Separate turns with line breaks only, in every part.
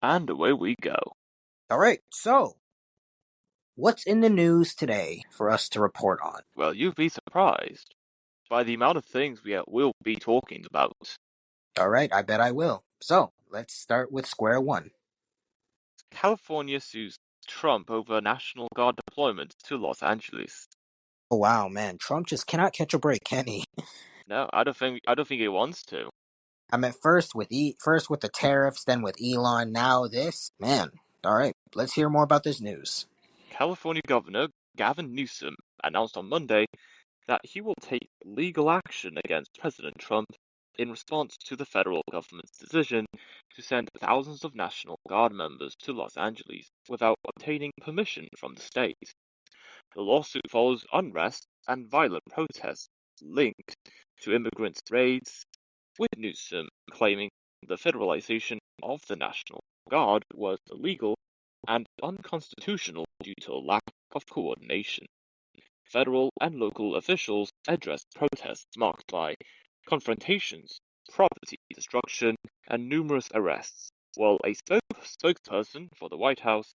And away we go.
All right, so what's in the news today for us to report on?
Well, you'd be surprised by the amount of things we will be talking about.
All right, I bet I will. So let's start with square one.
California sues Trump over National Guard deployment to Los Angeles.
Oh wow, man, Trump just cannot catch a break, can he?
No, I don't think he wants to.
I mean, first with the tariffs, then with Elon, now this. Man, all right, let's hear more about this news.
California Governor Gavin Newsom announced on Monday that he will take legal action against President Trump in response to the federal government's decision to send thousands of National Guard members to Los Angeles without obtaining permission from the state. The lawsuit follows unrest and violent protests linked to immigrant raids, with Newsom claiming the federalization of the National Guard was illegal and unconstitutional due to a lack of coordination. Federal and local officials addressed protests marked by confrontations, property destruction, and numerous arrests, while a spokesperson for the White House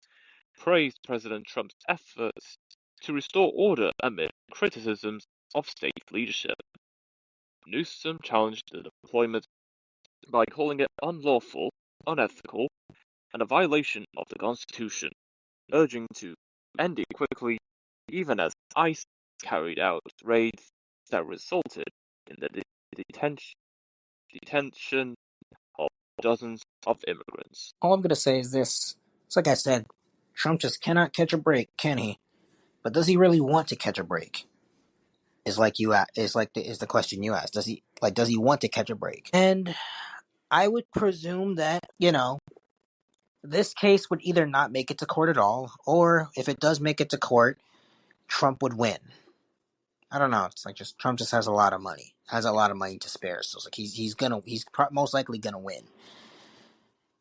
praised President Trump's efforts to restore order amid criticisms of state leadership. Newsom challenged the deployment by calling it unlawful, unethical, and a violation of the Constitution, urging to end it quickly, even as ICE carried out raids that resulted in the detention of dozens of immigrants.
All I'm gonna say is this: it's like I said, Trump just cannot catch a break, can he? But does he really want to catch a break? Is the question you asked. Does he want to catch a break? And I would presume that, this case would either not make it to court at all, or if it does make it to court, Trump would win. I don't know. It's like just Trump just has a lot of money, to spare. So it's like he's most likely gonna win.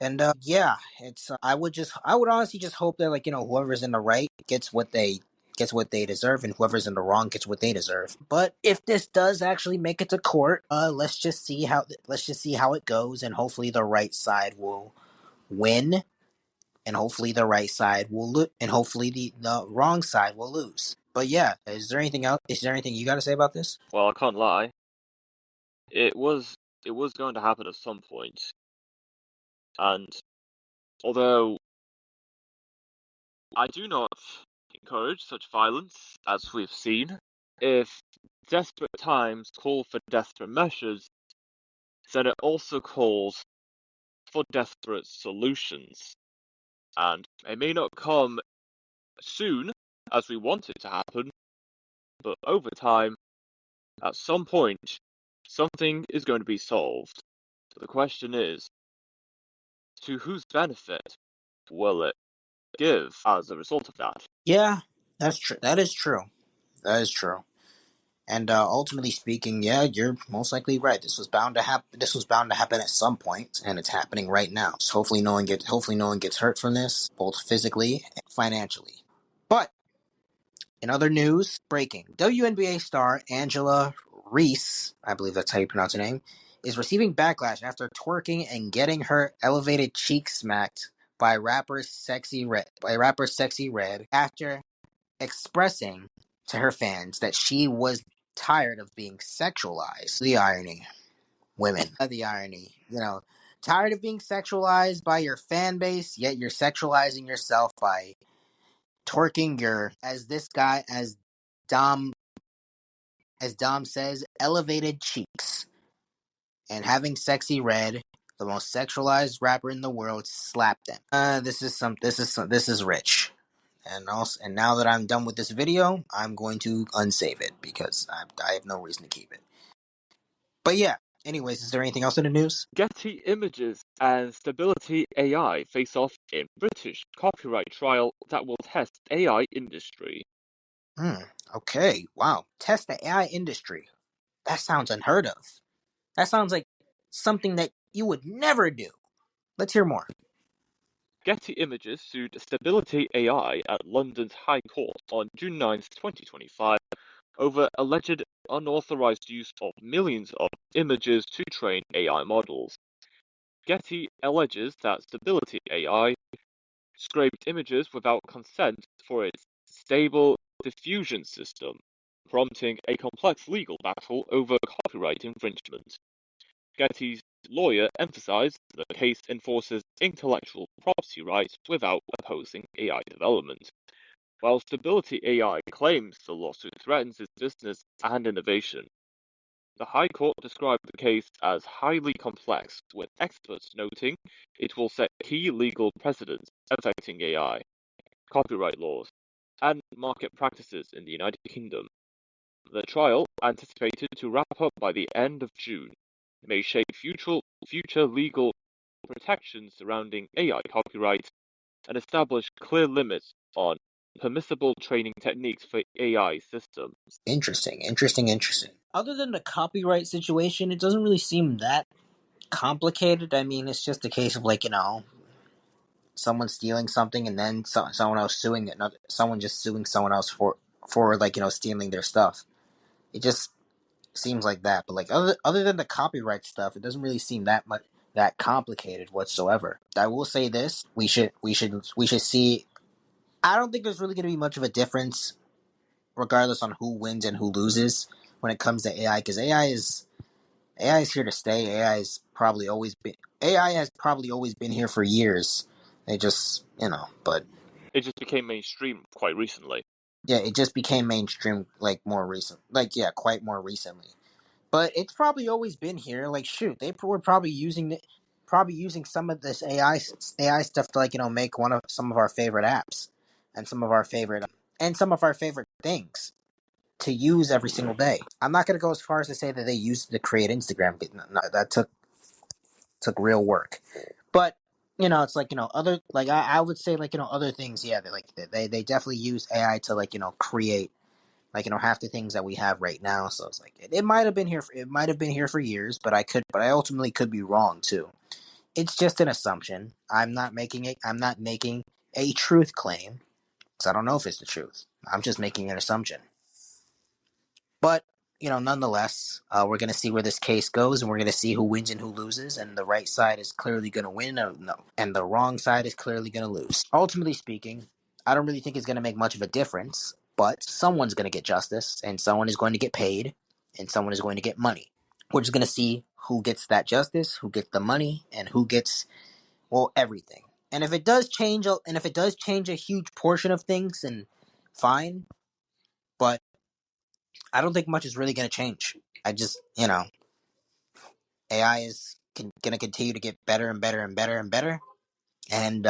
And yeah, it's I would honestly just hope that whoever's in the right gets what they deserve, and whoever's in the wrong gets what they deserve. But if this does actually make it to court, let's just see how it goes, and hopefully the right side will win, and hopefully the right side will lose, and hopefully the wrong side will lose. But yeah, is there anything else? Is there anything you got to say about this?
Well, I can't lie. It was going to happen at some point, and although I do not encourage such violence as we've seen, if desperate times call for desperate measures, then it also calls for desperate solutions. And it may not come soon as we want it to happen, but over time, at some point, something is going to be solved. So the question is, to whose benefit will it give as a result of that?
Yeah, that's true. That is true. That is true. And ultimately speaking, yeah, you're most likely right. This was bound to happen. This was bound to happen at some point, and it's happening right now. So hopefully, no one gets hurt from this, both physically and financially. But in other news, breaking: WNBA star Angela Reese, I believe that's how you pronounce her name, is receiving backlash after twerking and getting her elevated cheek smacked by rapper Sexy Red after expressing to her fans that she was tired of being sexualized. The irony, women. The irony, tired of being sexualized by your fan base, yet you're sexualizing yourself by twerking your, Dom as Dom says, elevated cheeks, and having Sexy Red, the most sexualized rapper in the world, slap them. This is rich. And now that I'm done with this video, I'm going to unsave it because I have no reason to keep it. But yeah, anyways, is there anything else in the news?
Getty Images and Stability AI face off in British copyright trial that will test AI industry.
Okay, wow. Test the AI industry. That sounds unheard of. That sounds like something that you would never do. Let's hear more.
Getty Images sued Stability AI at London's High Court on June 9, 2025, over alleged unauthorized use of millions of images to train AI models. Getty alleges that Stability AI scraped images without consent for its stable diffusion system, prompting a complex legal battle over copyright infringement. Getty's lawyer emphasized the case enforces intellectual property rights without opposing AI development, while Stability AI claims the lawsuit threatens its business and innovation. The High Court described the case as highly complex, with experts noting it will set key legal precedents affecting AI, copyright laws, and market practices in the United Kingdom. The trial, anticipated to wrap up by the end of June, may shape future legal protections surrounding AI copyright and establish clear limits on permissible training techniques for AI systems.
Interesting. Other than the copyright situation, it doesn't really seem that complicated. I mean, it's just a case of someone stealing something and then someone else suing it, not someone just suing someone else for stealing their stuff. It just seems like that. But other than the copyright stuff, it doesn't really seem that complicated whatsoever. I will say this: we should see. I don't think there's really going to be much of a difference, regardless on who wins and who loses when it comes to AI, because AI is here to stay. AI has probably always been here for years. It just but
It just became mainstream quite recently.
yeah, it just became mainstream quite more recently. But it's probably always been here. Like shoot, they were probably using some of this AI stuff to make one of some of our favorite apps and some of our favorite things to use every single day. I'm not gonna go as far as to say that they used to create Instagram. No, that took real work. But it's other I would say other things. Yeah, they definitely use AI to create half the things that we have right now. So it's it might have been here. It might have been here for years, but I ultimately could be wrong too. It's just an assumption. I'm not making it. I'm not making a truth claim because I don't know if it's the truth. I'm just making an assumption. But nonetheless, we're gonna see where this case goes, and we're gonna see who wins and who loses. And the right side is clearly gonna win, no, and the wrong side is clearly gonna lose. Ultimately speaking, I don't really think it's gonna make much of a difference. But someone's gonna get justice, and someone is going to get paid, and someone is going to get money. We're just gonna see who gets that justice, who gets the money, and who gets everything. And if it does change, a huge portion of things, then fine. But I don't think much is really going to change. I just, AI is going to continue to get better and better and better and better, and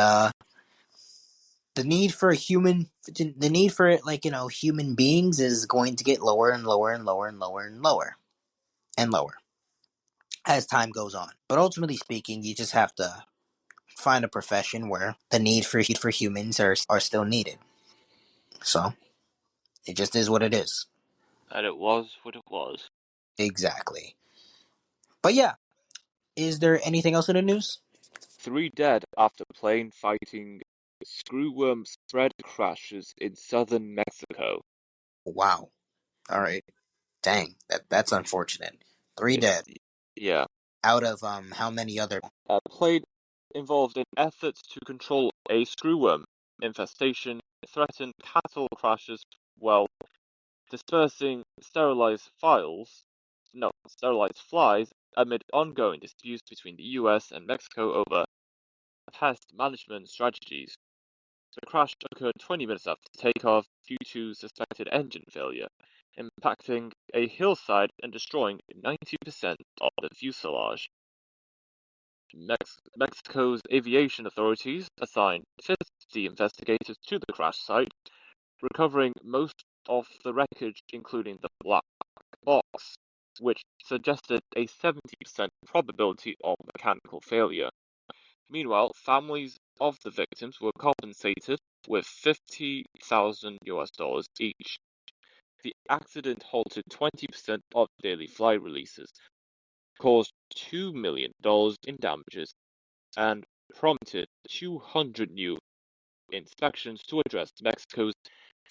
the need for human beings is going to get lower and lower and lower and lower and lower and lower as time goes on. But ultimately speaking, you just have to find a profession where the need for humans are still needed. So it just is what it is.
And it was what it was.
Exactly. But yeah, is there anything else in the news?
3 dead after plane fighting screwworm spread crashes in southern Mexico.
Wow. All right. Dang, that's unfortunate. 3 dead
Yeah.
out of how many other?
A plane involved in efforts to control a screwworm infestation threatened cattle crashes while dispersing sterilized flies amid ongoing disputes between the US and Mexico over pest management strategies. The crash occurred 20 minutes after takeoff due to suspected engine failure, impacting a hillside and destroying 90% of the fuselage. Mexico's aviation authorities assigned 50 investigators to the crash site, recovering most of the wreckage, including the black box, which suggested a 70% probability of mechanical failure. Meanwhile, families of the victims were compensated with $50,000 each. The accident halted 20% of daily flight releases, caused $2 million in damages, and prompted 200 new inspections to address Mexico's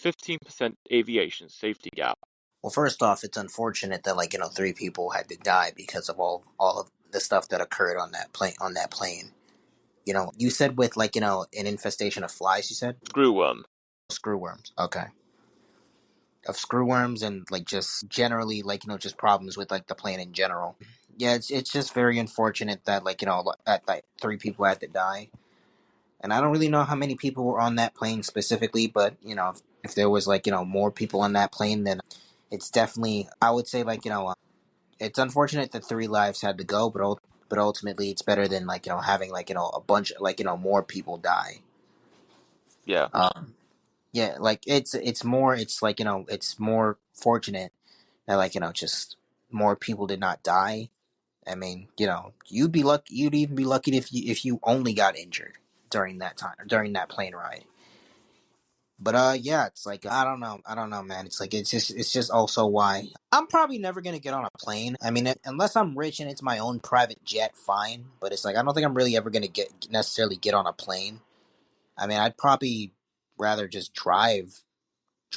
15% aviation safety gap.
Well, first off, it's unfortunate that 3 people had to die because of all of the stuff that occurred on that plane. You said with an infestation of flies. You said
Screwworm.
screwworms. Okay, of screwworms and just generally just problems with the plane in general. Yeah, it's just very unfortunate that at three people had to die, and I don't really know how many people were on that plane specifically, but if there was more people on that plane, then it's definitely, I would say, it's unfortunate that three lives had to go, but ultimately it's better than having a bunch more people die.
Yeah.
Yeah, it's more fortunate that just more people did not die. I mean, you'd even be lucky if you only got injured during that plane ride. But yeah, it's I don't know, man. It's just also why I'm probably never gonna get on a plane. I mean, unless I'm rich and it's my own private jet, fine. But it's I don't think I'm really ever gonna get on a plane. I mean, I'd probably rather just drive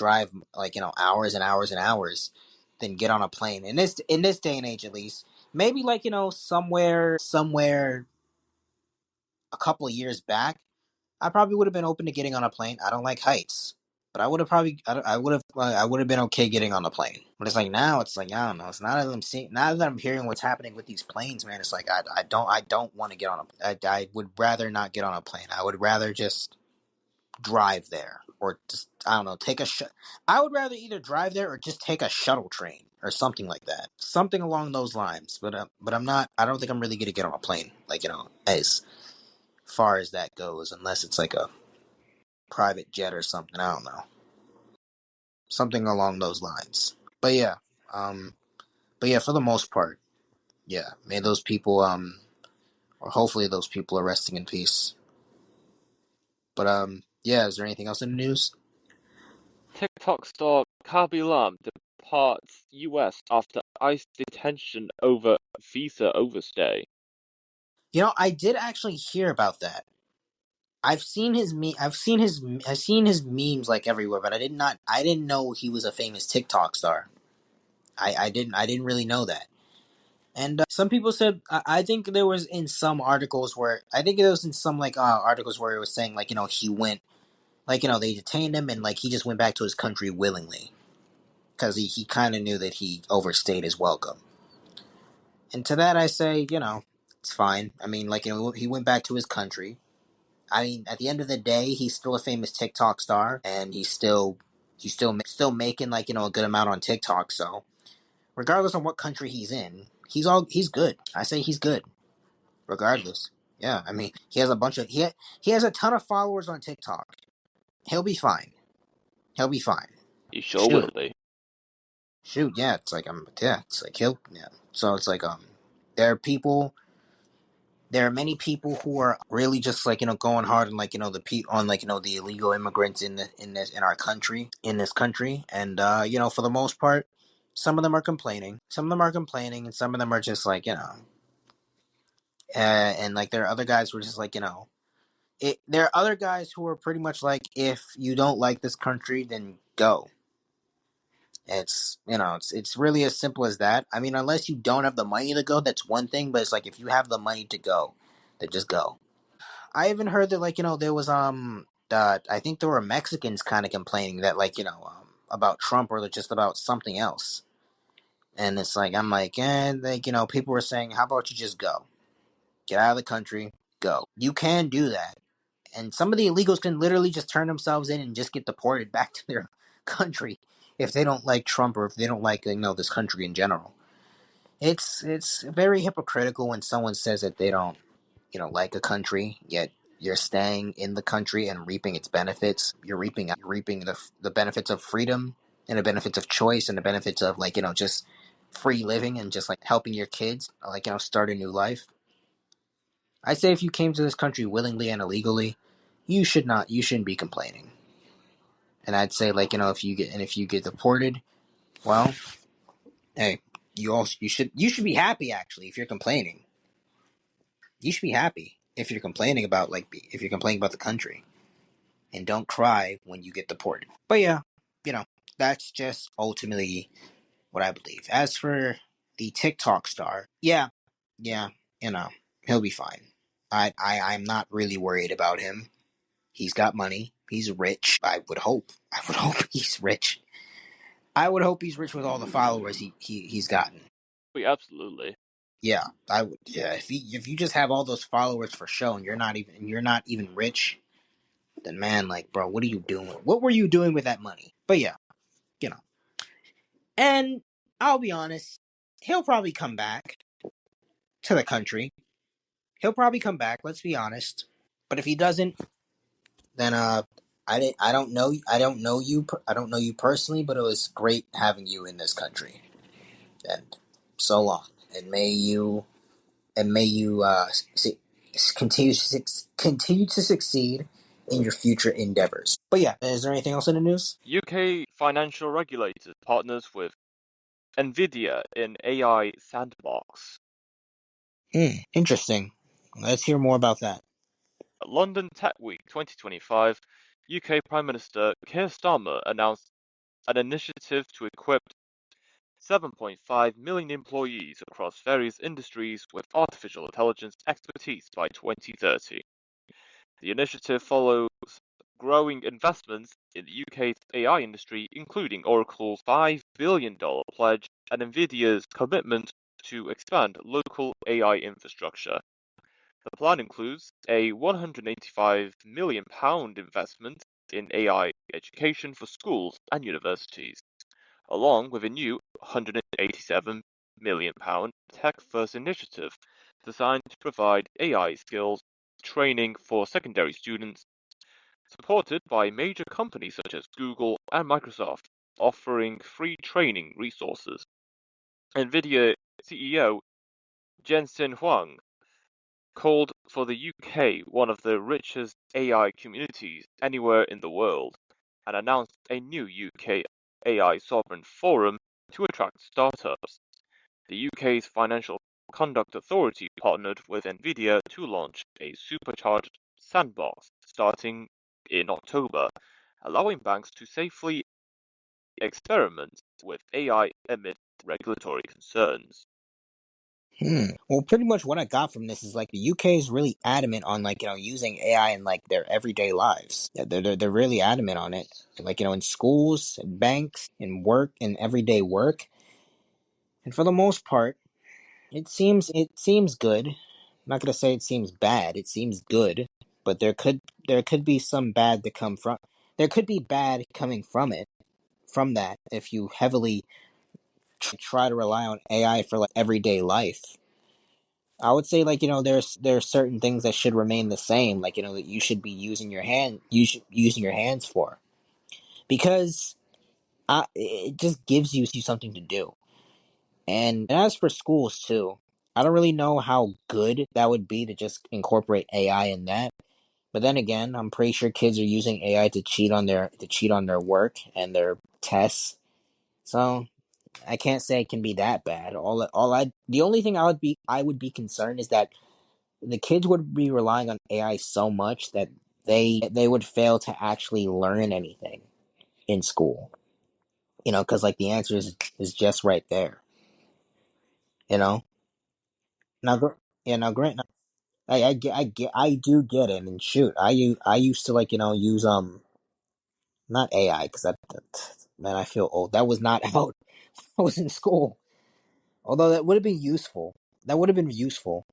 hours and hours and hours than get on a plane in this day and age, at least. Maybe somewhere a couple of years back, I probably would have been open to getting on a plane. I don't like heights, but I would have been okay getting on the plane. But it's now it's I don't know. It's now that I'm hearing what's happening with these planes, man. It's I don't want to get on I would rather not get on a plane. I would rather just drive there, or just I don't know, I would rather either drive there or just take a shuttle train or something like that, something along those lines. But I'm not. I don't think I'm really gonna get on a plane, as far as that goes, unless it's a private jet or something. I don't know, something along those lines. But yeah, um, for the most part, yeah. May those people, or hopefully those people are resting in peace. But yeah. Is there anything else in the news?
TikTok star Kabi Lam departs US after ICE detention over visa overstay.
I did actually hear about that. I've seen his memes everywhere, but I didn't know he was a famous TikTok star. I didn't really know that. And some people said I think there was in some articles where I think it was in some articles where it was saying he went they detained him and he just went back to his country willingly because he kind of knew that he overstayed his welcome. And to that I say it's fine. I mean he went back to his country. I mean, at the end of the day, he's still a famous TikTok star, and he's still making a good amount on TikTok. So, regardless of what country he's in, he's good. I say he's good, regardless. Yeah, I mean, he has he has a ton of followers on TikTok. He'll be fine. He'll be fine.
He sure
Shoot,
will be.
shoot, yeah. It's he'll yeah. So it's there are people there are many people who are really just going hard on the illegal immigrants in our country in this country, and for the most part, some of them are complaining, and some of them are just and there are other guys who are just there are other guys who are pretty much if you don't like this country, then go. It's really as simple as that. I mean, unless you don't have the money to go, that's one thing, but it's if you have the money to go, then just go. I even heard that there was I think there were Mexicans kind of complaining that about Trump or just about something else, and it's I'm people were saying, how about you just go, get out of the country, go. You can do that, and some of the illegals can literally just turn themselves in and just get deported back to their country if they don't like Trump or if they don't like this country in general. It's very hypocritical when someone says that they don't like a country, yet you're staying in the country and reaping its benefits. You're reaping the benefits of freedom and the benefits of choice and the benefits of just free living and just helping your kids start a new life. I say if you came to this country willingly and illegally, you shouldn't be complaining. And I'd say if you get deported, well, hey, you should be happy actually if you're complaining. You should be happy if you're complaining about if you're complaining about the country. And don't cry when you get deported. But yeah, that's just ultimately what I believe. As for the TikTok star, yeah, he'll be fine. I'm not really worried about him. He's got money. He's rich. I would hope. I would hope he's rich. I would hope he's rich with all the followers he's gotten.
Absolutely.
Yeah, I would. Yeah, if you just have all those followers for show and you're not even rich, then man, like, bro, what are you doing? What were you doing with that money? But yeah, you know. And I'll be honest, he'll probably come back to the country. He'll probably come back. Let's be honest. But if he doesn't, then I don't know you. I don't know you personally, but it was great having you in this country. And so long. And may you continue to succeed in your future endeavors. But yeah, is there anything else in the news?
UK financial regulators partners with NVIDIA in AI sandbox.
Interesting. Let's hear more about that.
At London Tech Week 2025, UK Prime Minister Keir Starmer announced an initiative to equip 7.5 million employees across various industries with artificial intelligence expertise by 2030. The initiative follows growing investments in the UK's AI industry, including Oracle's $5 billion pledge and NVIDIA's commitment to expand local AI infrastructure. The plan includes a £185 million investment in AI education for schools and universities, along with a new £187 million Tech First initiative designed to provide AI skills training for secondary students, supported by major companies such as Google and Microsoft, offering free training resources. NVIDIA CEO Jensen Huang called for the UK one of the richest AI communities anywhere in the world, and announced a new UK AI Sovereign Forum to attract startups. The UK's Financial Conduct Authority partnered with NVIDIA to launch a supercharged sandbox starting in October, allowing banks to safely experiment with AI amid regulatory concerns.
Well, pretty much what I got from this is like the UK is really adamant on like using AI in like their everyday lives. Yeah, they're really adamant on it. Like in schools, in banks, in work, in everyday work. And for the most part, it seems good. I'm not gonna say it seems bad. It seems good, but there could be some bad to come from. There could be bad coming from it, from that, if you heavily try to rely on AI for like everyday life. I would say like there's certain things that should remain the same, like that you should be using your hands for, because it just gives you something to do. And as for schools too, I don't really know how good that would be to just incorporate AI in that. But then again, I'm pretty sure kids are using AI to cheat on their work and their tests. So I can't say it can be that bad. The only thing I would be concerned is that the kids would be relying on AI so much that they would fail to actually learn anything in school. Because like the answer is just right there. You know. Now, Grant, I do get it. And shoot, I used to like use not AI because man, I feel old. That was not out. I was in school. Although that would have been useful. That would have been useful.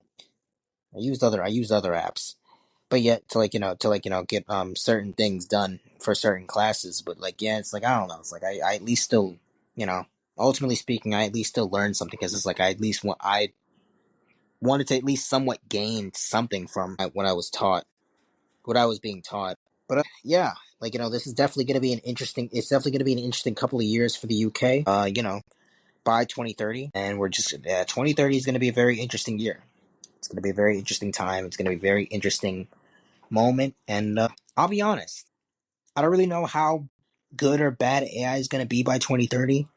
I used other apps, but yet to like get certain things done for certain classes. But like yeah, it's like I don't know. It's like I at least still you know ultimately speaking, I at least still learned something because it's like I wanted to at least somewhat gain something from what I was taught, what I was being taught. But yeah, like this is definitely going to be an interesting. It's definitely going to be an interesting couple of years for the UK. By 2030, and we're just 2030 is going to be a very interesting year. It's going to be a very interesting time. It's going to be a very interesting moment. And I'll be honest, I don't really know how good or bad AI is going to be by 2030.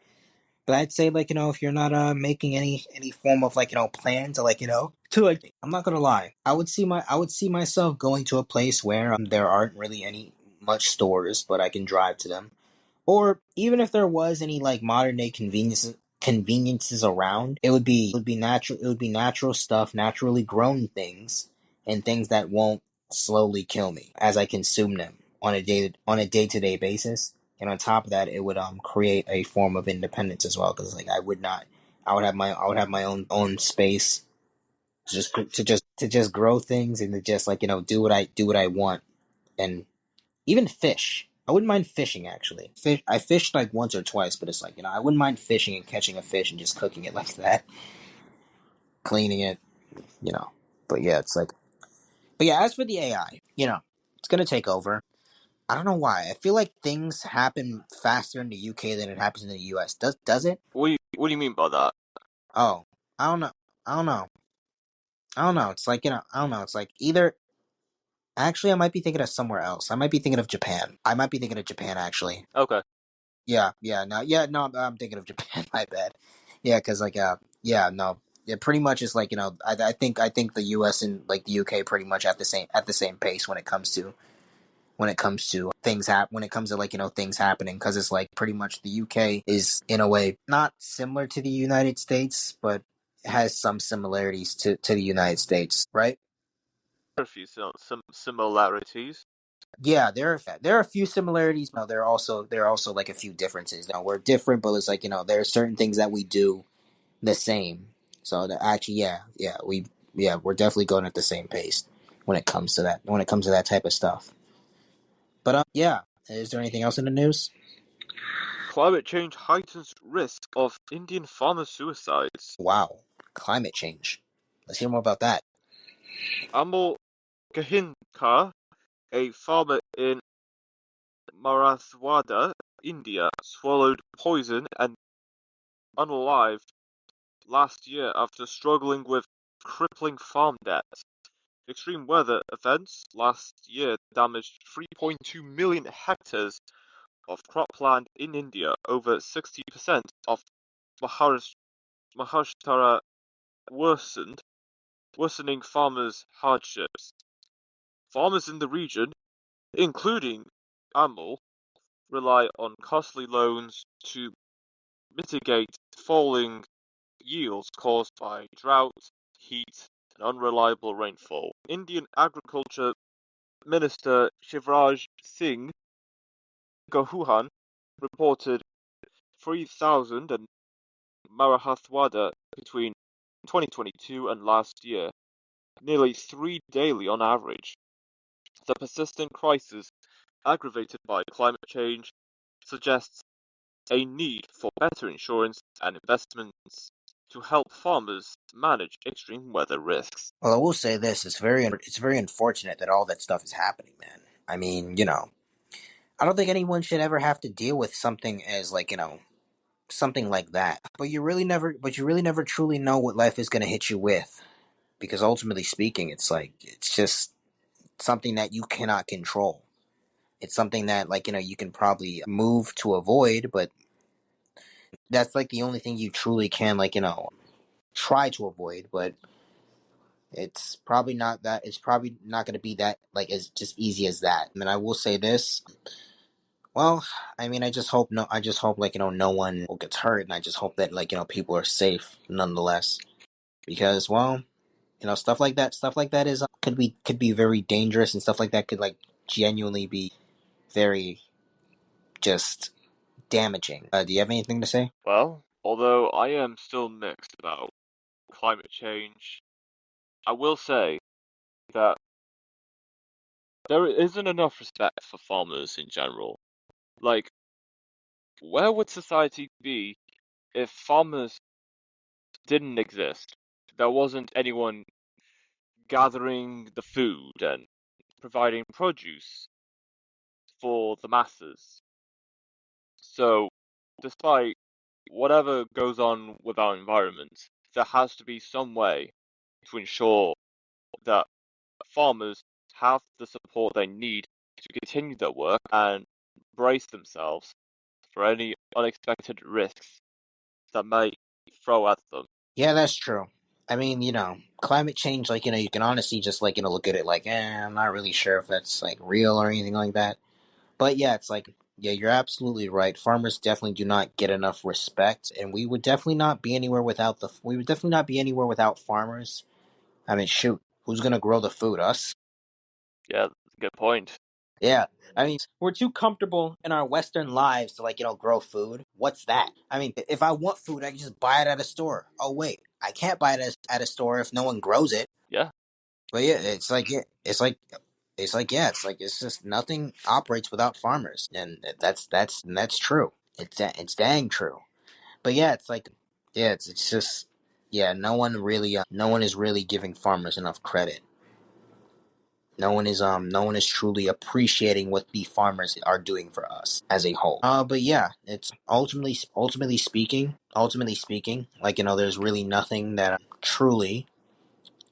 But I'd say like if you're not making any form of like plan to like to like, I'm not gonna lie, I would see myself going to a place where there aren't really any much stores, but I can drive to them. Or even if there was any like modern day conveniences, conveniences around. It would be natural stuff, naturally grown things, and things that won't slowly kill me as I consume them on a day-to-day basis. And on top of that, it would create a form of independence as well, because like I would have my own space to just grow things, and to just like do what I want. And even fish. I wouldn't mind fishing actually. I fished like once or twice, but it's like, I wouldn't mind fishing and catching a fish and just cooking it like that, cleaning it, you know. But yeah, it's like, but yeah, as for the AI, it's gonna take over. I don't know why. I feel like things happen faster in the UK than it happens in the US. Does it?
What do you mean by that?
Oh, I don't know. I don't know. I don't know. It's like, I don't know. It's like either. Actually, I might be thinking of somewhere else. I might be thinking of Japan. I might be thinking of Japan actually.
Okay.
No, I'm thinking of Japan. My bad. Yeah, because like, yeah, no, yeah, pretty much is like, I think the U.S. and like the U.K. pretty much at the same pace when it comes to when it comes to like things happening, because it's like pretty much the U.K. is in a way not similar to the United States, but has some similarities to the United States, right?
A few some similarities.
Yeah, there are a few similarities. No, there are also like a few differences. We're different, but it's like there are certain things that we do the same. So actually, we're definitely going at the same pace when it comes to that. When it comes to that type of stuff. But yeah. Is there anything else in the news?
Climate change heightens risk of Indian farmer suicides.
Wow, climate change. Let's hear more about that.
Amol Kahinkar, a farmer in Marathwada, India, swallowed poison and unalived last year after struggling with crippling farm debt. Extreme weather events last year damaged 3.2 million hectares of cropland in India. Over 60% of Maharashtra worsening farmers' hardships. Farmers in the region, including Amul, rely on costly loans to mitigate falling yields caused by drought, heat, and unreliable rainfall. Indian Agriculture Minister Shivraj Singh Chauhan reported 3,000 in Marathwada between 2022 and last year, nearly 3 daily on average. The persistent crisis, aggravated by climate change, suggests a need for better insurance and investments to help farmers manage extreme weather risks.
Well, I will say this: it's very unfortunate that all that stuff is happening, man. I mean, I don't think anyone should ever have to deal with something as like something like that. But you really never truly know what life is going to hit you with, because ultimately speaking, it's just something that you cannot control. It's something that like you can probably move to avoid, but that's like the only thing you truly can like try to avoid. But it's probably not going to be that like as just easy as that. I mean, I will say this. Well, I mean, I just hope like no one gets hurt, and I just hope that like people are safe nonetheless, because well, stuff like that is could be very dangerous, and stuff like that could like genuinely be very just damaging. Do you have anything to say?
Well, although I am still mixed about climate change, I will say that there isn't enough respect for farmers in general. Like, where would society be if farmers didn't exist? There wasn't anyone gathering the food and providing produce for the masses. So, despite whatever goes on with our environment, there has to be some way to ensure that farmers have the support they need to continue their work and brace themselves for any unexpected risks that may throw at them.
Yeah, that's true. I mean, climate change, like, you can honestly just, like, look at it like, I'm not really sure if that's, like, real or anything like that. But yeah, it's like, Yeah, you're absolutely right. Farmers definitely do not get enough respect, and we would definitely not be anywhere without farmers. I mean, shoot, who's gonna grow the food? Us?
Yeah, good point.
Yeah. I mean, we're too comfortable in our Western lives to grow food. What's that? I mean, if I want food, I can just buy it at a store. Oh wait, I can't buy it at a store if no one grows it.
Yeah.
But yeah, it's just nothing operates without farmers, and that's true. It's dang true. But yeah, it's just yeah, no one is really giving farmers enough credit. No one is truly appreciating what the farmers are doing for us as a whole. But yeah, it's ultimately speaking, there's really nothing that truly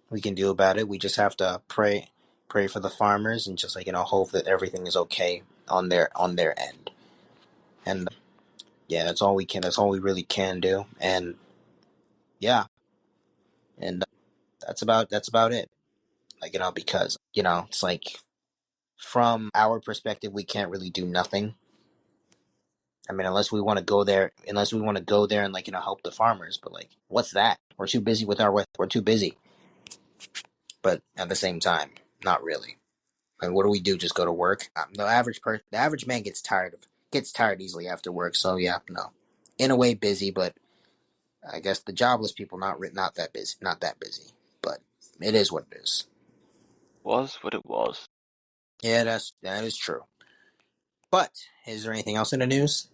we can do about it. We just have to pray for the farmers and just hope that everything is okay on their end. And yeah, that's all we really can do. And yeah, and that's about it. Because it's from our perspective, we can't really do nothing. I mean, unless we want to go there and help the farmers. But what's that? We're too busy. But at the same time, not really. And what do we do? Just go to work? The average man gets tired easily after work. So yeah, no, in a way busy, but I guess the jobless people not that busy, not that busy. But it is what it is.
Was what it was.
Yeah, that is true. But is there anything else in the news?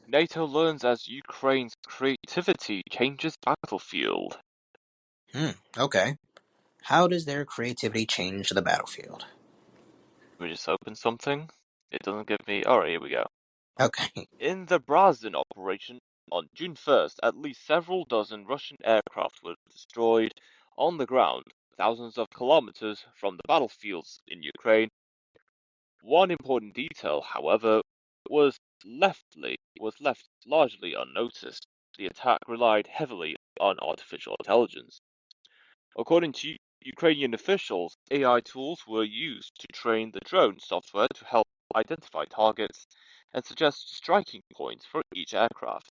NATO learns as Ukraine's creativity changes battlefield.
Okay. How does their creativity change the battlefield?
We just open something. It doesn't give me. Alright, here we go.
Okay.
In the Brazin operation on June 1st, at least several dozen Russian aircraft were destroyed on the ground, thousands of kilometers from the battlefields in Ukraine. One important detail, however, was was left largely unnoticed. The attack relied heavily on artificial intelligence. According to Ukrainian officials, AI tools were used to train the drone software to help identify targets and suggest striking points for each aircraft.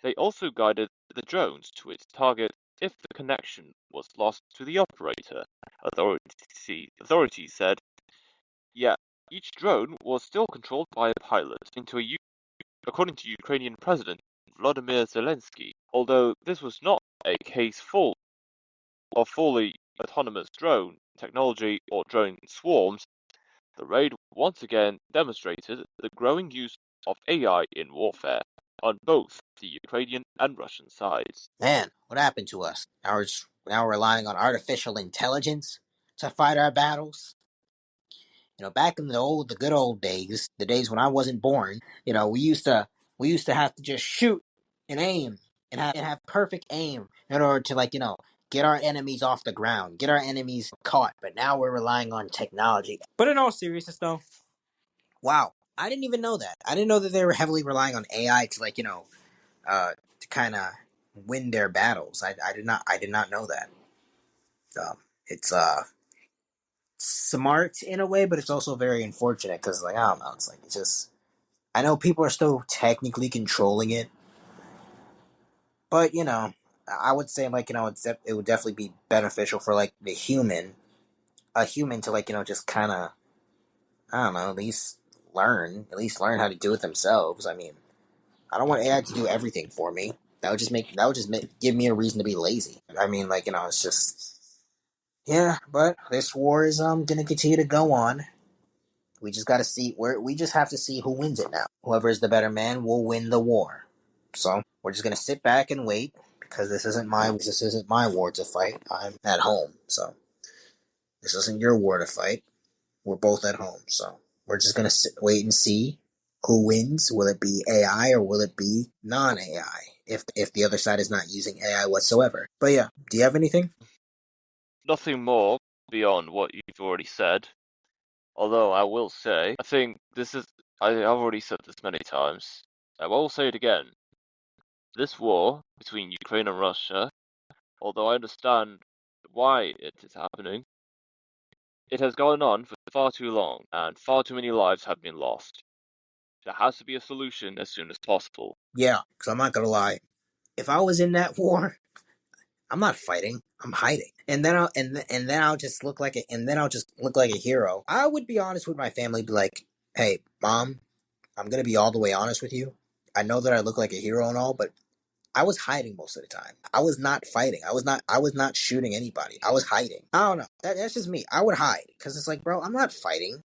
They also guided the drones to its target if the connection was lost to the operator, authorities said. Yet, each drone was still controlled by a pilot, according to Ukrainian President Volodymyr Zelensky. Although this was not a case full of fully autonomous drone technology or drone swarms, the raid once again demonstrated the growing use of AI in warfare on both the Ukrainian and Russian sides.
Man, what happened to us? Now we're relying on artificial intelligence to fight our battles. Back in the good old days, the days when I wasn't born, we used to have to just shoot and aim and have perfect aim in order to get our enemies off the ground, get our enemies caught. But now we're relying on technology. But in all seriousness, though, wow, I didn't even know that. I didn't know that they were heavily relying on AI to to kind of win their battles. I did not know that. It's smart in a way, but it's also very unfortunate because I don't know. It's just I know people are still technically controlling it, but I would say it would definitely be beneficial for a human to just kind of I don't know at least learn how to do it themselves. I mean, I don't want AI to do everything for me. That would just give me a reason to be lazy. I mean, it's just yeah. But this war is gonna continue to go on. We just got to see where we just have to see who wins it now. Whoever is the better man will win the war. So we're just gonna sit back and wait because this isn't my war to fight. I'm at home, so this isn't your war to fight. We're both at home, so we're just gonna wait and see who wins. Will it be AI or will it be non AI? If the other side is not using AI whatsoever. But yeah, do you have anything?
Nothing more beyond what you've already said, although I will say, I think I've already said this many times, I will say it again. This war between Ukraine and Russia, although I understand why it is happening, it has gone on for far too long, and far too many lives have been lost. There has to be a solution as soon as possible.
Yeah, because I'm not gonna lie. If I was in that war, I'm not fighting. I'm hiding, and then I'll just look like a hero. I would be honest with my family, be like, "Hey, mom, I'm gonna be all the way honest with you. I know that I look like a hero and all, but I was hiding most of the time. I was not fighting. I was not shooting anybody. I was hiding. I don't know. That's just me. I would hide because it's like, bro, I'm not fighting.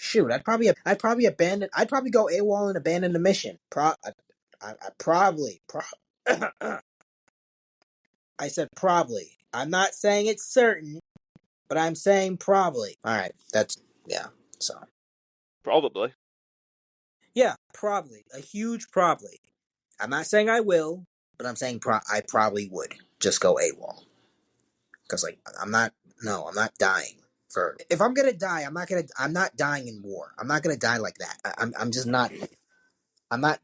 Shoot, I'd probably go AWOL and abandon the mission. I probably, I said probably. I'm not saying it's certain, but I'm saying probably. All right, yeah. So
Probably.
yeah, probably a huge probably. I'm not saying I will, but I'm saying I probably would just go AWOL because like I'm not dying. For if I'm gonna die, I'm not dying in war. I'm not gonna die like that. I'm just not. I'm not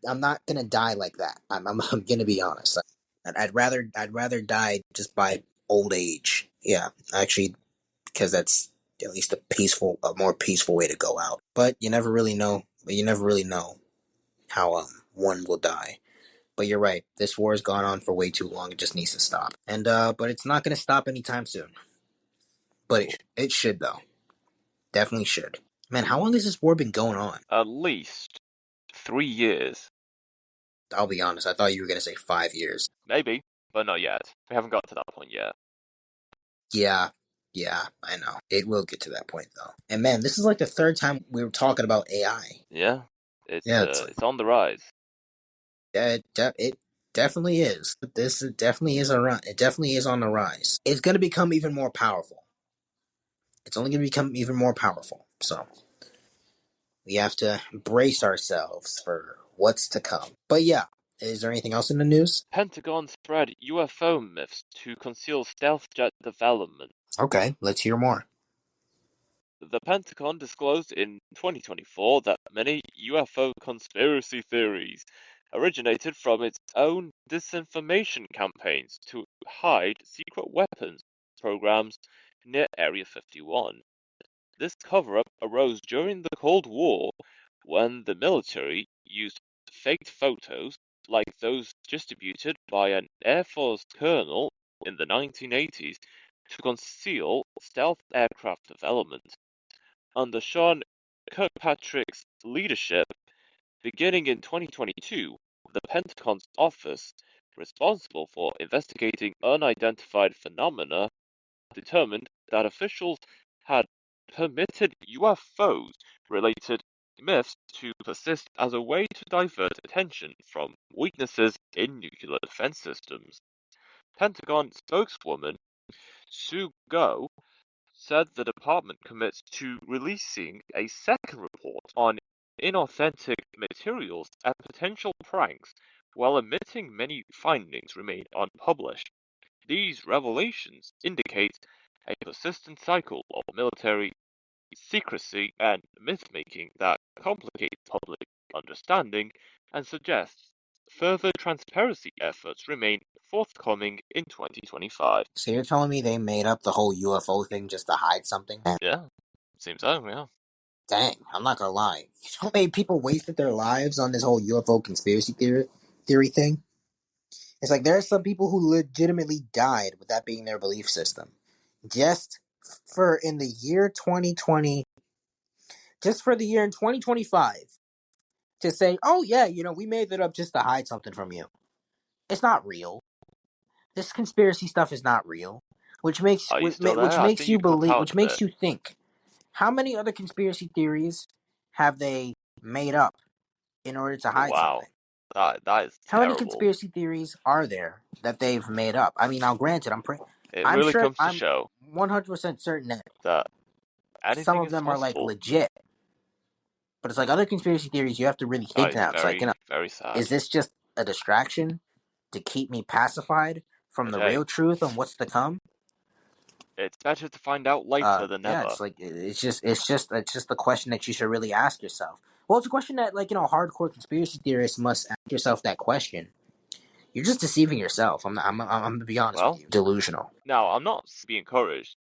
gonna die like that. I'm gonna be honest. I'd rather die just by old age. Yeah, actually, because that's at least a more peaceful way to go out. But you never really know. How one will die. But you're right. This war has gone on for way too long. It just needs to stop. And but it's not gonna stop anytime soon. But it should though. Definitely should. Man, how long has this war been going on?
At least 3 years.
I'll be honest. I thought you were gonna say 5 years.
Maybe, but not yet. We haven't got to that point yet.
Yeah, I know. It will get to that point though. And man, this is like the third time we were talking about AI.
Yeah,
Yeah,
it's on the rise.
it definitely is. This definitely is a run. It definitely is on the rise. It's going to become even more powerful. It's only going to become even more powerful. So we have to brace ourselves for what's to come. But yeah, is there anything else in the news?
Pentagon spread UFO myths to conceal stealth jet development.
Okay, let's hear more.
The Pentagon disclosed in 2024 that many UFO conspiracy theories originated from its own disinformation campaigns to hide secret weapons programs near Area 51. This cover-up arose during the Cold War when the military used faked photos like those distributed by an Air Force colonel in the 1980s to conceal stealth aircraft development. Under Sean Kirkpatrick's leadership, beginning in 2022, the Pentagon's office responsible for investigating unidentified phenomena determined that officials had permitted UFO-related myths to persist as a way to divert attention from weaknesses in nuclear defense systems. Pentagon spokeswoman Sue Go said the department commits to releasing a second report on inauthentic materials and potential pranks, while admitting many findings remain unpublished. These revelations indicate a persistent cycle of military secrecy and myth-making that complicates public understanding and suggests further transparency efforts remain forthcoming in 2025.
So you're telling me they made up the whole UFO thing just to hide something?
Yeah, seems so, yeah.
Dang, I'm not gonna lie. You know how many people wasted their lives on this whole UFO conspiracy theory thing? It's like there are some people who legitimately died with that being their belief system. Just for in the year 2020, just for the year in 2025, to say, oh yeah, we made that up just to hide something from you. It's not real. This conspiracy stuff is not real.
Are you still there? I think you cut out
Which
a bit.
makes you think. How many other conspiracy theories have they made up in order to
Oh,
hide
wow.
something?
That is
How many
terrible.
conspiracy theories are there that they've made up? I mean, now granted,
It really comes to
I'm
show
100% certain that
that
some
anything
of
is
them are like
possible.
legit. But it's like other conspiracy theories, you have to really
That
think
is
now. It's like,
very, very
is
sad.
this just a distraction to keep me pacified from
But
the
hey,
real truth on what's to come?
it's better to find out later than
Yeah,
never.
it's like it's just the question that you should really ask yourself. Well, it's a question that hardcore conspiracy theorists must ask yourself that question. You're just deceiving yourself. I'm gonna be honest with
Well,
you. Delusional.
now I'm not being encouraged.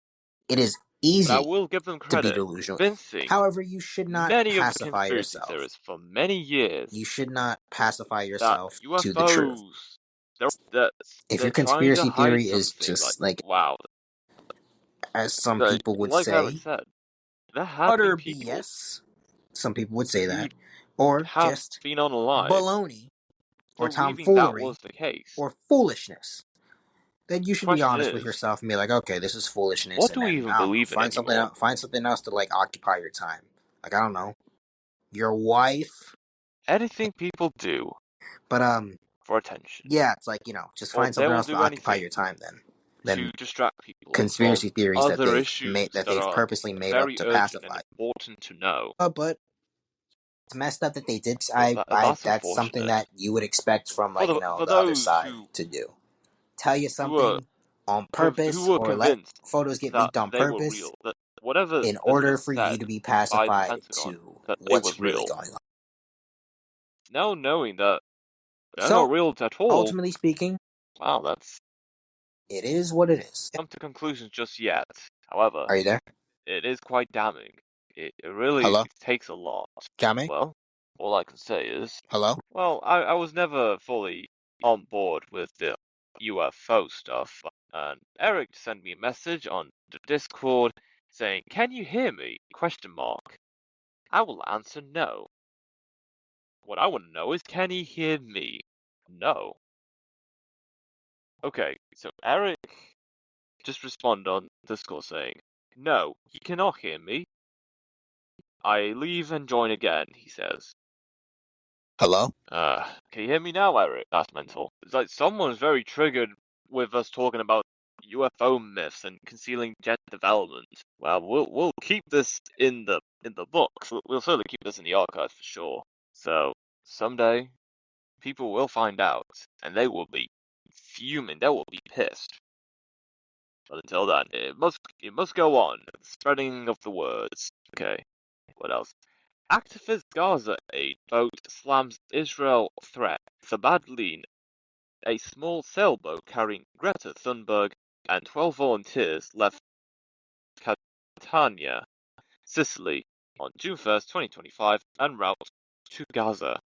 It is
but I
easy
will give them
to be
credit
delusional.
convincing
However, you should not
many of the
pacify
conspiracy
yourself.
theorists for many years
You should not pacify
that
yourself to the truth.
UFOs, they're,
If
they're
your
trying to
conspiracy
hide
theory is
something. Like,
just like,
wow,
as some people would
like Eric
say,
said, there have
utter
been people
BS, some people would say
who
that, or
have
just
been unalive
baloney, or
believing that
tomfoolery,
was the case.
or foolishness, then you
The
should be
question
honest with
is,
yourself and be like, okay, this is foolishness,
what
and
do we
then
even
I don't know,
believe in anymore?
find something else to like occupy your time. Like, I don't know, your wife.
Anything people do
But
for attention,
yeah, it's like, just
or
find
they
something
will
else to
do
occupy
anything
your time then.
to
Than
distract people from
conspiracy theories that
other
they've made,
issues
that
that
they've
are
purposely made up
very
to
urgent and
pacify.
important to know.
But it's messed up that they did.
Well,
I
that's
that's something
unfortunate
that you would expect from,
for
like,
for
the other
those
side to do. Tell you
who were
something on
who
purpose,
were
or let
convinced
photos get
that
leaked on
they were
purpose
real, that whatever
in
has been
order for you
said
to be
by the
pacified
Pentagon,
to
that it
what's
was
really
real.
going on.
Now knowing that they're
So
not real at all,
ultimately speaking,
wow, that's
it is what it is.
come to conclusions just yet. However,
Are you there?
it is quite damning. It really
Hello,
takes a lot.
Jame?
Well, all I can say is,
Hello.
well, I was never fully on board with the UFO stuff, and Eric sent me a message on the Discord saying, "Can you hear me?" Question mark. I will answer no. What I want to know is, can he hear me? No. Okay, so Eric just responded on Discord saying, "No, he cannot hear me. I leave and join again," he says.
Hello.
Can you hear me now, Eric? That's mental. It's like someone's very triggered with us talking about UFO myths and concealing jet development. Well, we'll keep this in the books. We'll certainly keep this in the archives for sure. So someday people will find out, and they will be fuming. They will be pissed. But until then, it must go on. The spreading of the words. Okay. What else? Activist Gaza aid boat slams Israel threat. The Madleen, a small sailboat carrying Greta Thunberg and 12 volunteers, left Catania, Sicily, on June 1st, 2025, en route to Gaza.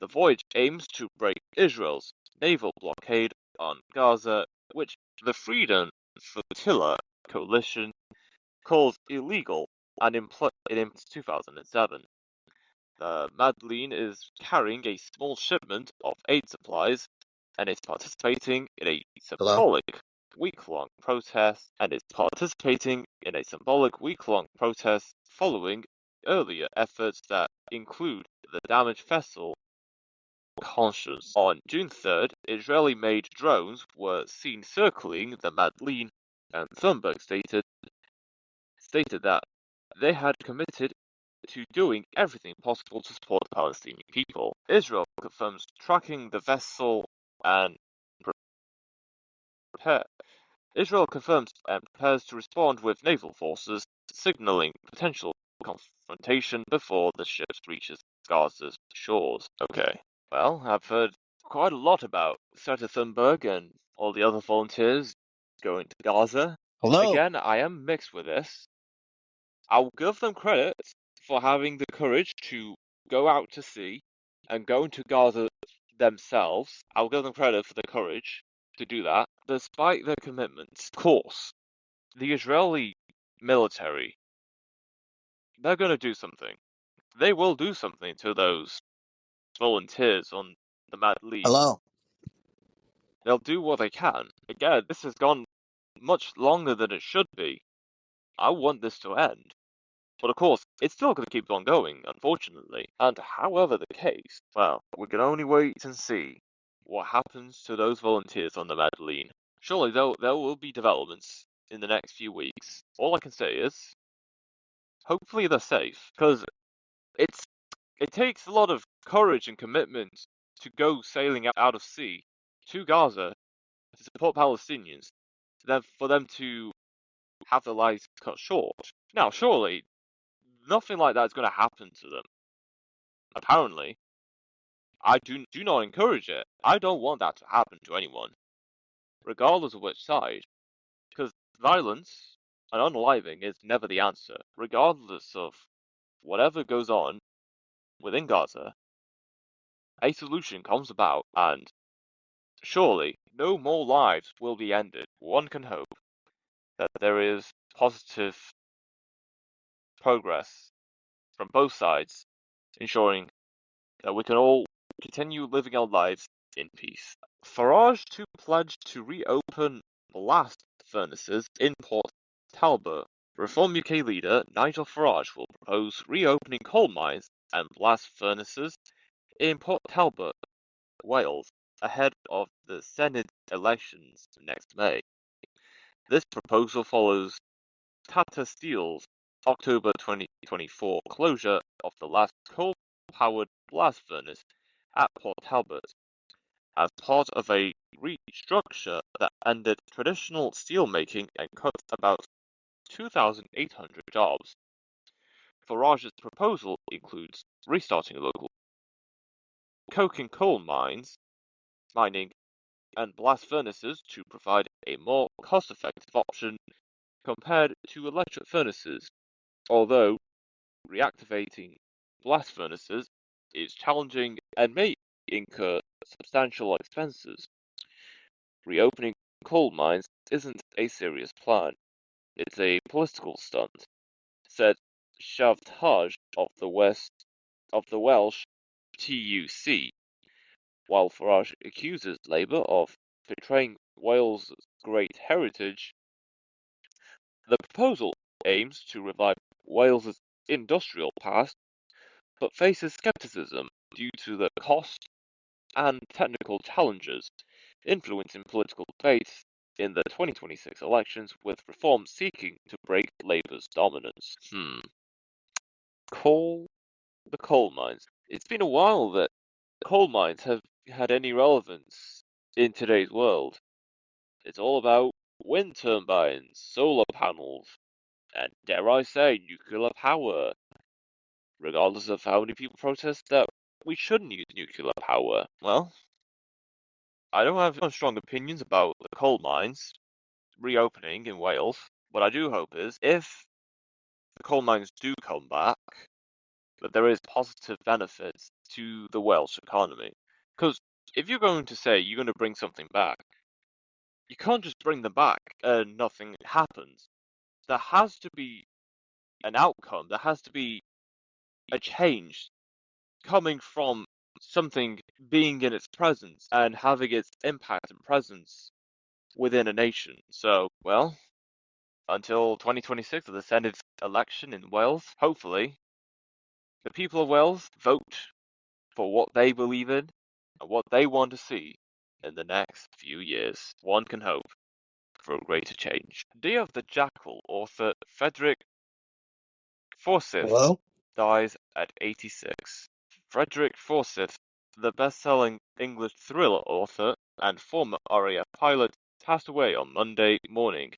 The voyage aims to break Israel's naval blockade on Gaza, which the Freedom Flotilla coalition calls illegal and in 2007. The Madeleine is carrying a small shipment of aid supplies and is participating in a
Hello.
symbolic week-long protest following earlier efforts that include the damaged vessel Conscience. On June 3rd, Israeli-made drones were seen circling the Madeleine, and Thunberg stated that they had committed to doing everything possible to support the Palestinian people. Israel confirms tracking the vessel and prepare. Israel confirms and prepares to respond with naval forces, signaling potential confrontation before the ship reaches Gaza's shores. Okay. Well, I've heard quite a lot about Greta Thunberg and all the other volunteers going to Gaza.
Hello.
Again, I am mixed with this. I'll give them credit for having the courage to go out to sea and go into Gaza themselves. I'll give them credit for the courage to do that, despite their commitments. Of course, the Israeli military, they're going to do something. They will do something to those volunteers on the Madleen.
Hello.
They'll do what they can. Again, this has gone much longer than it should be. I want this to end. But of course, it's still going to keep on going, unfortunately. And however the case, well, we can only wait and see what happens to those volunteers on the Madeleine. Surely there will be developments in the next few weeks. All I can say is, hopefully they're safe, because it takes a lot of courage and commitment to go sailing out of sea to Gaza to support Palestinians, then for them to have their lives cut short. Now, surely nothing like that is going to happen to them. Apparently, I do not encourage it. I don't want that to happen to anyone, regardless of which side, because violence An unaliving is never the answer. Regardless of whatever goes on within Gaza, a solution comes about, and surely no more lives will be ended. One can hope that there is positive progress from both sides, ensuring that we can all continue living our lives in peace. Farage to pledge to reopen blast furnaces in Port Talbot. Reform UK leader Nigel Farage will propose reopening coal mines and blast furnaces in Port Talbot, Wales, ahead of the Senate elections next May. This proposal follows Tata Steel's October 2024 closure of the last coal-powered blast furnace at Port Talbot, as part of a restructure that ended traditional steelmaking and cut about 2,800 jobs. Farage's proposal includes restarting local coking coal mining, and blast furnaces to provide a more cost-effective option compared to electric furnaces, although reactivating blast furnaces is challenging and may incur substantial expenses. Reopening coal mines isn't a serious plan, it's a political stunt, said Shavdhaj of the Welsh TUC, while Farage accuses Labour of betraying Wales' great heritage. The proposal aims to revive Wales' industrial past, but faces scepticism due to the cost and technical challenges influencing political debates in the 2026 elections, with reforms seeking to break Labour's dominance. The coal mines. It's been a while that coal mines have had any relevance in today's world. It's all about wind turbines, solar panels, and dare I say, nuclear power. Regardless of how many people protest that we shouldn't use nuclear power. Well, I don't have strong opinions about the coal mines reopening in Wales. What I do hope is, if the coal mines do come back, that there is positive benefits to the Welsh economy. Because if you're going to say you're going to bring something back, you can't just bring them back and nothing happens. There has to be an outcome. There has to be a change coming from something being in its presence and having its impact and presence within a nation. So, well, until 2026 of the Senate election in Wales, hopefully, the people of Wales vote for what they believe in and what they want to see in the next few years. One can hope for a greater change. Day of the Jackal author Frederick Forsyth
Hello?
dies at 86. Frederick Forsyth, the best-selling English thriller author and former RAF pilot, passed away on Monday morning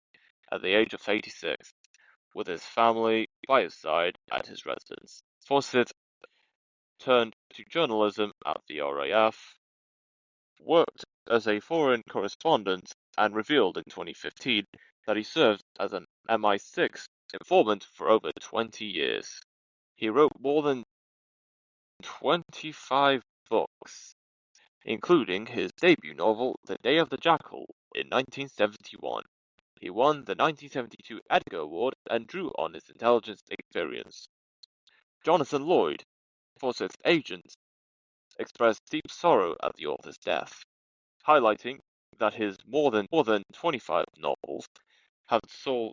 at the age of 86, with his family by his side at his residence. Forsyth turned to journalism at the RAF, worked as a foreign correspondent, and revealed in 2015 that he served as an MI6 informant for over 20 years. He wrote more than 25 books, including his debut novel The Day of the Jackal in 1971. He won the 1972 Edgar Award and drew on his intelligence experience. Jonathan Lloyd, Forsyth's agent, expressed deep sorrow at the author's death, highlighting that his more than 25 novels had sold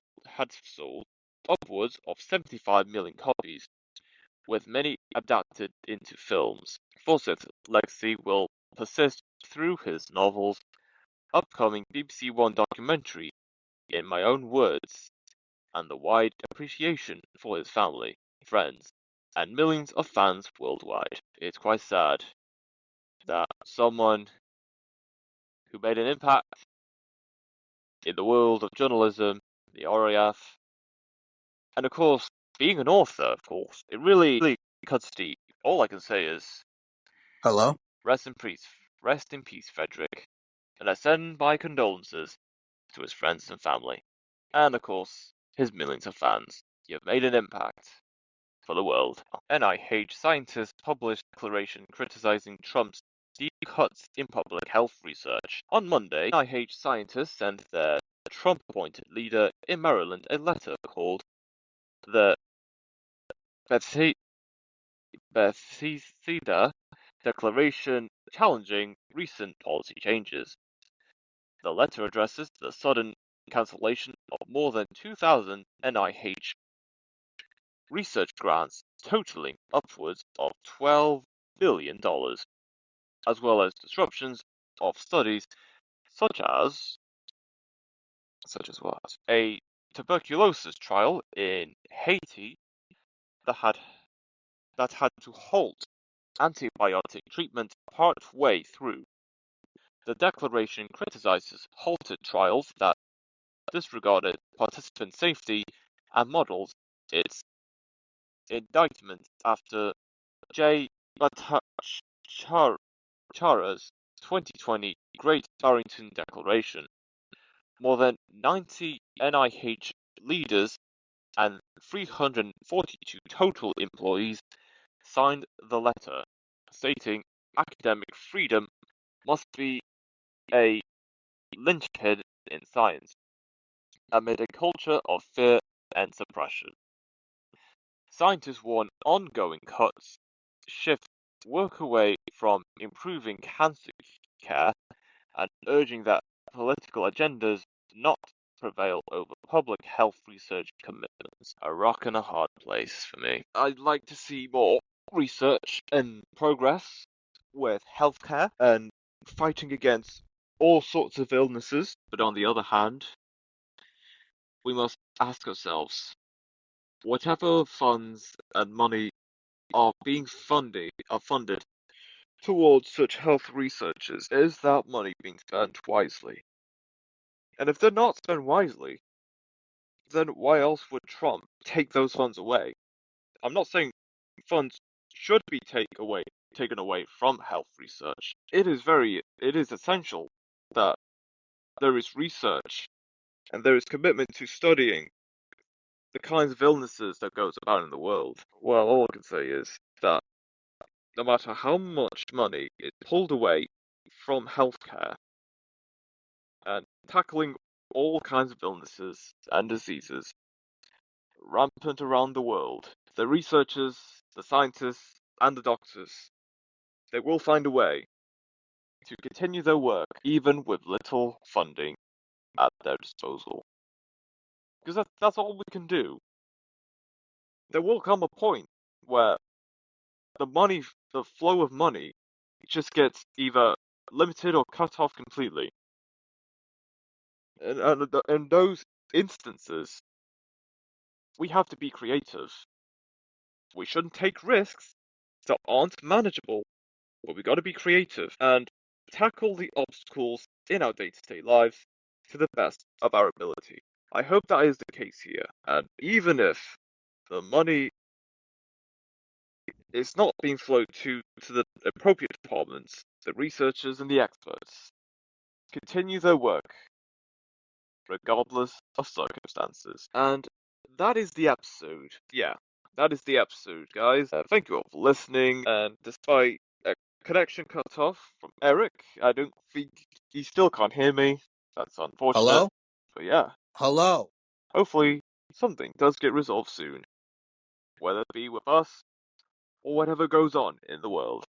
upwards of 75 million copies, with many adapted into films. Forsyth's legacy will persist through his novels, upcoming BBC One documentary, In My Own Words, and the wide appreciation for his family, friends, and millions of fans worldwide. It's quite sad that someone who made an impact in the world of journalism, the RAF, and of course, being an author, of course, it really cuts deep. All I can say is,
Hello?
rest in peace, Frederick, and I send my condolences to his friends and family. And of course, his millions of fans. You've made an impact for the world. NIH scientists published a declaration criticizing Trump's deep cuts in public health research. On Monday, NIH scientists sent their Trump-appointed leader in Maryland a letter called the Bethesda Declaration challenging recent policy changes. The letter addresses the sudden cancellation of more than 2,000 NIH research grants totaling upwards of $12 billion, as well as disruptions of studies such as what? A tuberculosis trial in Haiti that had to halt antibiotic treatment partway through. The declaration criticizes halted trials that disregarded participant safety and models its indictment after J. Bhattacharya's 2020 Great Barrington Declaration. More than 90 NIH leaders and 342 total employees signed the letter, stating academic freedom must be a linchpin in science, amid a culture of fear and suppression. Scientists warn ongoing cuts shift work away from improving cancer care and urging that political agendas not prevail over public health research commitments. A rock and a hard place for me. I'd like to see more research and progress with healthcare and fighting against all sorts of illnesses, but on the other hand, we must ask ourselves, whatever funds and money are funded towards such health researches, is that money being spent wisely? And if they're not spent wisely, then why else would Trump take those funds away? I'm not saying funds should be taken away from health research. It is essential that there is research and there is commitment to studying the kinds of illnesses that goes about in the world. Well, all I can say is that no matter how much money is pulled away from healthcare and tackling all kinds of illnesses and diseases rampant around the world, the researchers, the scientists, and the doctors, they will find a way to continue their work even with little funding at their disposal. Because that's all we can do. There will come a point where the flow of money just gets either limited or cut off completely. And in those instances, we have to be creative. We shouldn't take risks that aren't manageable, but we got to be creative and tackle the obstacles in our day-to-day lives to the best of our ability. I hope that is the case here, and even if the money is not being flowed to the appropriate departments, the researchers and the experts continue their work regardless of circumstances. And that is the episode. Yeah, that is the episode, guys. Thank you all for listening, and despite a connection cut off from Eric, I don't think he still can't hear me. That's unfortunate.
Hello?
But yeah.
Hello?
Hopefully, something does get resolved soon. Whether it be with us, or whatever goes on in the world.